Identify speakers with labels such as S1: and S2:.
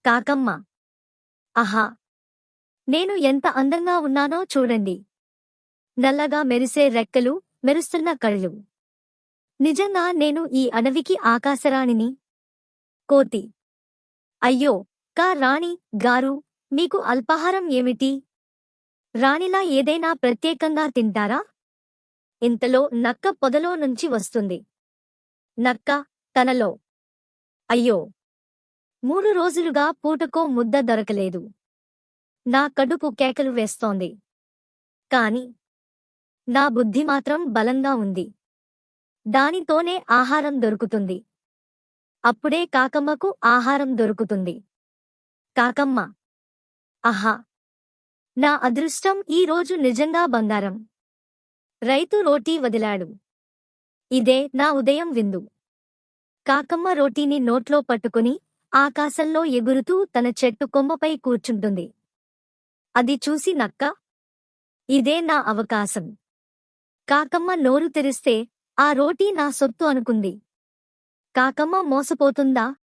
S1: కాకమ్మ. ఆహా! నేను ఎంత అందంగా ఉన్నానో చూడండి. నల్లగా మెరిసే రెక్కలు, మెరుస్తున్న కళ్ళు. నిజంగా నేను ఈ అడవికి ఆకాశరాణిని. కోతి. అయ్యో! రాణి గారు, మీకు అల్పాహారం ఏమిటి? రాణిలా ఏదైనా ప్రత్యేకంగా తింటారా? ఇంతలో నక్క పొదలో నుంచి వస్తుంది. నక్క తనలో. అయ్యో! 3 రోజులుగా పూటకో ముద్ద దొరకలేదు. నా కడుపు కేకలు వేస్తోంది. కాని నా బుద్ధి మాత్రం బలంగా ఉంది. దానితోనే ఆహారం దొరుకుతుంది. అప్పుడే కాకమ్మకు ఆహారం దొరుకుతుంది. కాకమ్మ. ఆహా! నా అదృష్టం ఈ రోజు నిజంగా బంగారం. రైతు రోటీ వదిలాడు. ఇదే నా ఉదయం విందు. కాకమ్మ రోటీని నోట్లో పట్టుకుని ఆకాశంలో ఎగురుతూ తన చెట్టు కొమ్మపై కూర్చుంటుంది. అది చూసి నక్క, ఇదే నా అవకాశం. కాకమ్మ నోరు తెరిస్తే ఆ రోటీ నా సొత్తు అనుకుంది. కాకమ్మ మోసపోతుందా?